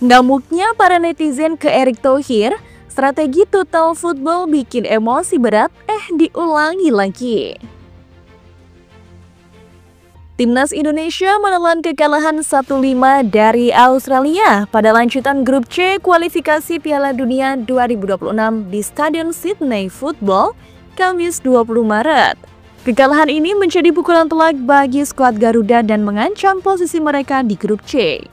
Ngamuknya para netizen ke Erick Thohir, strategi total football bikin emosi berat diulangi lagi. Timnas Indonesia menelan kekalahan 1-5 dari Australia pada lanjutan grup C kualifikasi Piala Dunia 2026 di Stadion Sydney Football, Kamis 20 Maret. Kekalahan ini menjadi pukulan telak bagi skuad Garuda dan mengancam posisi mereka di grup C.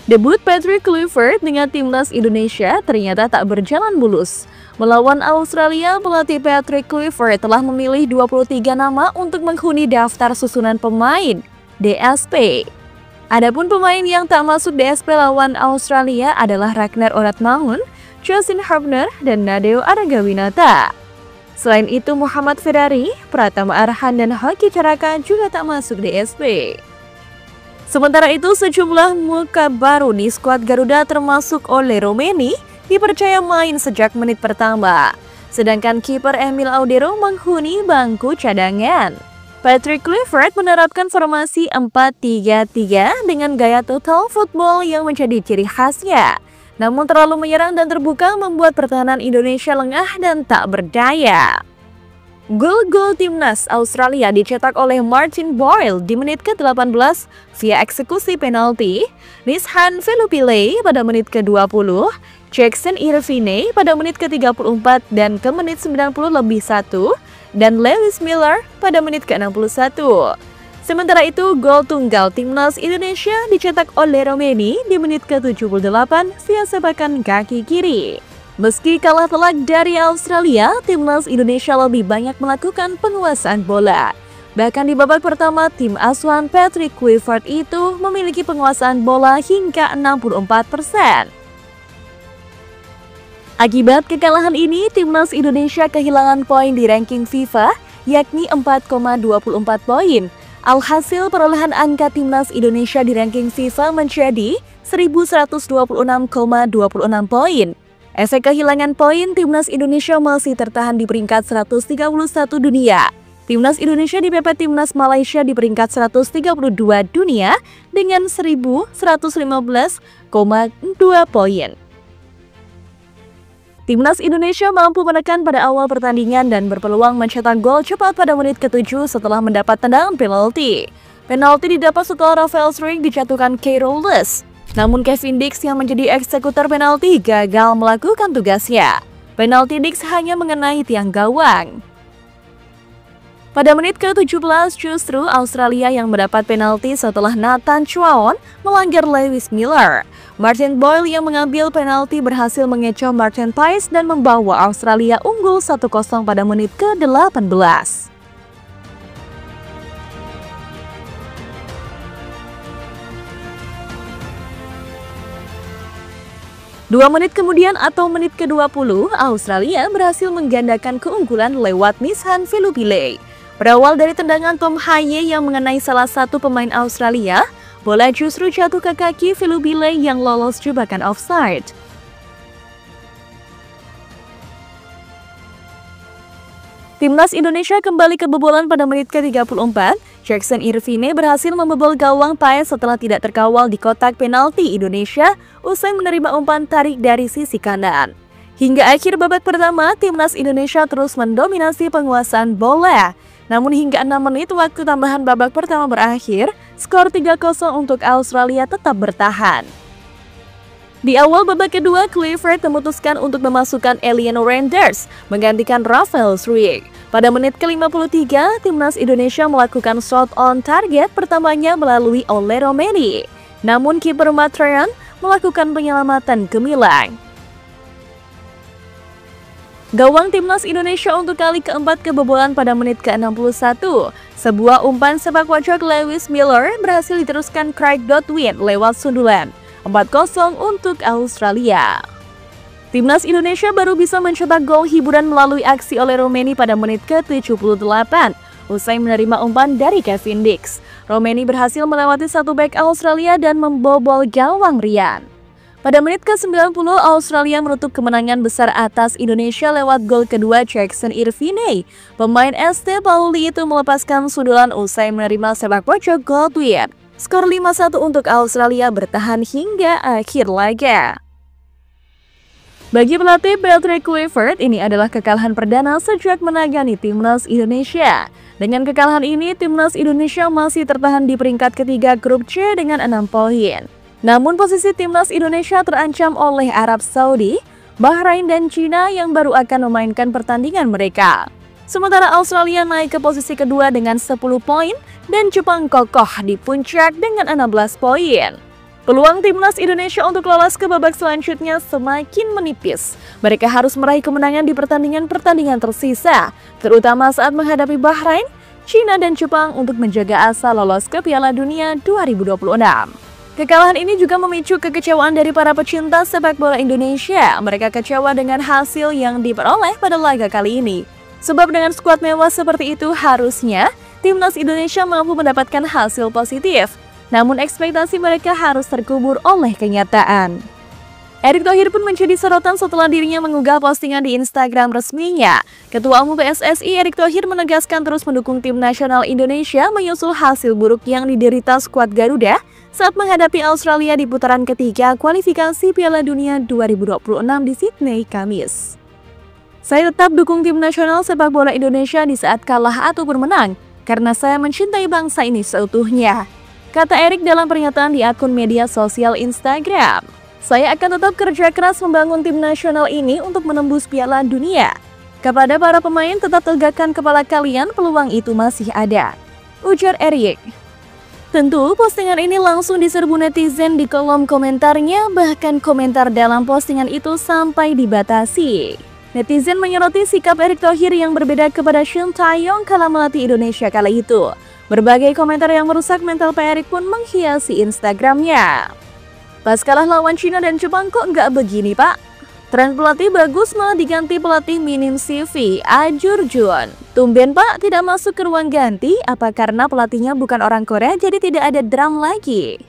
Debut Patrick Kluivert dengan timnas Indonesia ternyata tak berjalan mulus. Melawan Australia, pelatih Patrick Kluivert telah memilih 23 nama untuk menghuni daftar susunan pemain DSP. Adapun pemain yang tak masuk DSP lawan Australia adalah Ragnar Oratmangun, Justin Hubner, dan Nadeo Argawinata. Selain itu, Muhammad Ferrari, Pratama Arhan, dan Hoki Caraka juga tak masuk DSP. Sementara itu, sejumlah muka baru di skuad Garuda termasuk Ole Romeni dipercaya main sejak menit pertama. Sedangkan kiper Emil Audero menghuni bangku cadangan. Patrick Kluivert menerapkan formasi 4-3-3 dengan gaya total football yang menjadi ciri khasnya. Namun terlalu menyerang dan terbuka membuat pertahanan Indonesia lengah dan tak berdaya. Gol timnas Australia dicetak oleh Martin Boyle di menit ke-18 via eksekusi penalti, Nishan Velupillay pada menit ke-20, Jackson Irvine pada menit ke-34 dan ke menit 90+1, dan Lewis Miller pada menit ke-61. Sementara itu, gol tunggal timnas Indonesia dicetak oleh Romeni di menit ke-78 via sepakan kaki kiri. Meski kalah telak dari Australia, timnas Indonesia lebih banyak melakukan penguasaan bola. Bahkan di babak pertama, tim asuhan Patrick Kluivert itu memiliki penguasaan bola hingga 64%. Akibat kekalahan ini, timnas Indonesia kehilangan poin di ranking FIFA, yakni 4,24 poin. Alhasil perolehan angka timnas Indonesia di ranking FIFA menjadi 1126,26 poin. Efek kehilangan poin, timnas Indonesia masih tertahan di peringkat 131 dunia. Timnas Indonesia dipepet timnas Malaysia di peringkat 132 dunia dengan 1115,2 poin. Timnas Indonesia mampu menekan pada awal pertandingan dan berpeluang mencetak gol cepat pada menit ke-7 setelah mendapat tendangan penalti. Penalti didapat setelah Rafael Struijk dijatuhkan Keyless. Namun Kevin Dix yang menjadi eksekutor penalti gagal melakukan tugasnya. Penalti Dix hanya mengenai tiang gawang. Pada menit ke-17 justru Australia yang mendapat penalti setelah Nathan Chuaon melanggar Lewis Miller. Martin Boyle yang mengambil penalti berhasil mengecoh Martin Pais dan membawa Australia unggul 1-0 pada menit ke-18. 2 menit kemudian atau menit ke-20, Australia berhasil menggandakan keunggulan lewat Nishan Velupillay. Berawal dari tendangan Tom Haye yang mengenai salah satu pemain Australia, bola justru jatuh ke kaki Velupillay yang lolos jebakan offside. Timnas Indonesia kembali kebobolan pada menit ke-34. Jackson Irvine berhasil membobol gawang Paes setelah tidak terkawal di kotak penalti Indonesia usai menerima umpan tarik dari sisi kanan. Hingga akhir babak pertama, timnas Indonesia terus mendominasi penguasaan bola. Namun hingga 6 menit waktu tambahan babak pertama berakhir, skor 3-0 untuk Australia tetap bertahan. Di awal babak kedua, Kluivert memutuskan untuk memasukkan Eliano Renders menggantikan Rafael Struijk. Pada menit ke-53, timnas Indonesia melakukan shot on target pertamanya melalui Ole Romeni. Namun kiper Mattreyan melakukan penyelamatan gemilang. Gawang timnas Indonesia untuk kali keempat kebobolan pada menit ke-61. Sebuah umpan sepak pojok Lewis Miller berhasil diteruskan Craig Dotwin lewat sundulan. 4-0 untuk Australia. Timnas Indonesia baru bisa mencetak gol hiburan melalui aksi Ole Romeni pada menit ke-78. Usai menerima umpan dari Kevin Dix, Romeni berhasil melewati satu bek Australia dan membobol gawang Rian. Pada menit ke-90, Australia menutup kemenangan besar atas Indonesia lewat gol kedua Jackson Irvine. Pemain ST Pauli itu melepaskan sundulan usai menerima sepak pojok Godwin. Skor 5-1 untuk Australia bertahan hingga akhir laga. Bagi pelatih Patrick Kluivert, ini adalah kekalahan perdana sejak menangani timnas Indonesia. Dengan kekalahan ini, timnas Indonesia masih tertahan di peringkat ketiga grup C dengan 6 poin. Namun posisi timnas Indonesia terancam oleh Arab Saudi, Bahrain dan Cina yang baru akan memainkan pertandingan mereka. Sementara Australia naik ke posisi kedua dengan 10 poin dan Jepang kokoh di puncak dengan 16 poin. Peluang timnas Indonesia untuk lolos ke babak selanjutnya semakin menipis. Mereka harus meraih kemenangan di pertandingan-pertandingan tersisa, terutama saat menghadapi Bahrain, Cina dan Jepang untuk menjaga asa lolos ke Piala Dunia 2026. Kekalahan ini juga memicu kekecewaan dari para pecinta sepak bola Indonesia. Mereka kecewa dengan hasil yang diperoleh pada laga kali ini. Sebab dengan skuad mewah seperti itu harusnya timnas Indonesia mampu mendapatkan hasil positif. Namun ekspektasi mereka harus terkubur oleh kenyataan. Erick Thohir pun menjadi sorotan setelah dirinya mengunggah postingan di Instagram resminya. Ketua Umum PSSI Erick Thohir menegaskan terus mendukung tim nasional Indonesia menyusul hasil buruk yang diderita skuad Garuda saat menghadapi Australia di putaran ketiga kualifikasi Piala Dunia 2026 di Sydney, Kamis. Saya tetap dukung tim nasional sepak bola Indonesia di saat kalah ataupun menang, karena saya mencintai bangsa ini seutuhnya, kata Erick dalam pernyataan di akun media sosial Instagram. Saya akan tetap kerja keras membangun tim nasional ini untuk menembus Piala Dunia. Kepada para pemain, tetap tegakkan kepala kalian, peluang itu masih ada, ujar Erick. Tentu postingan ini langsung diserbu netizen di kolom komentarnya, bahkan komentar dalam postingan itu sampai dibatasi. Netizen menyoroti sikap Erick Thohir yang berbeda kepada Shin Tae-yong kala melatih Indonesia kala itu. Berbagai komentar yang merusak mental Pak Erick pun menghiasi Instagramnya. Pas kalah lawan Cina dan Jepang kok nggak begini Pak? Tren pelatih bagus malah diganti pelatih minim CV, Ajur Jun. Tumben Pak tidak masuk ke ruang ganti, apa karena pelatihnya bukan orang Korea jadi tidak ada drum lagi?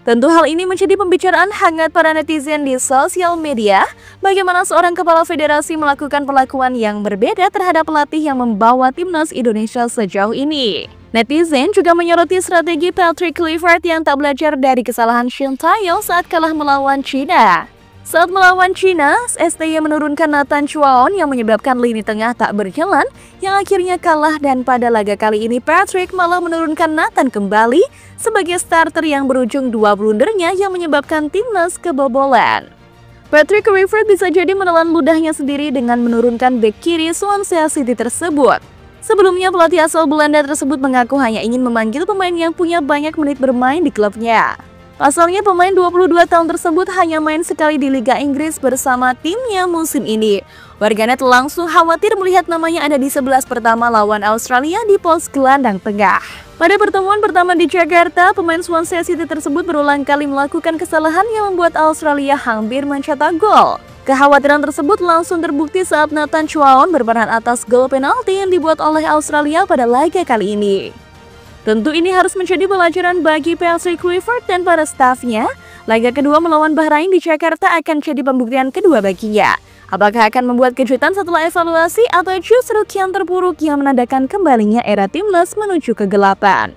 Tentu hal ini menjadi pembicaraan hangat para netizen di sosial media. Bagaimana seorang kepala federasi melakukan perlakuan yang berbeda terhadap pelatih yang membawa timnas Indonesia sejauh ini. Netizen juga menyoroti strategi Patrick Kluivert yang tak belajar dari kesalahan Shin Tae-yong saat kalah melawan Cina. Saat melawan Cina, STY menurunkan Nathan Chuaon yang menyebabkan lini tengah tak berjalan yang akhirnya kalah, dan pada laga kali ini Patrick malah menurunkan Nathan kembali sebagai starter yang berujung 2 blundernya yang menyebabkan timnas kebobolan. Patrick Kluivert bisa jadi menelan ludahnya sendiri dengan menurunkan bek kiri Swansea City tersebut. Sebelumnya pelatih asal Belanda tersebut mengaku hanya ingin memanggil pemain yang punya banyak menit bermain di klubnya. Pasalnya pemain 22 tahun tersebut hanya main sekali di Liga Inggris bersama timnya musim ini. Warganet langsung khawatir melihat namanya ada di 11 pertama lawan Australia di pos gelandang tengah. Pada pertemuan pertama di Jakarta, pemain Swansea City tersebut berulang kali melakukan kesalahan yang membuat Australia hampir mencetak gol. Kekhawatiran tersebut langsung terbukti saat Nathan Chuaon berperan atas gol penalti yang dibuat oleh Australia pada laga kali ini. Tentu ini harus menjadi pelajaran bagi Patrick Kluivert dan para stafnya. Laga kedua melawan Bahrain di Jakarta akan jadi pembuktian kedua baginya. Apakah akan membuat kejutan setelah evaluasi atau justru kian terpuruk yang menandakan kembalinya era timnas menuju kegelapan?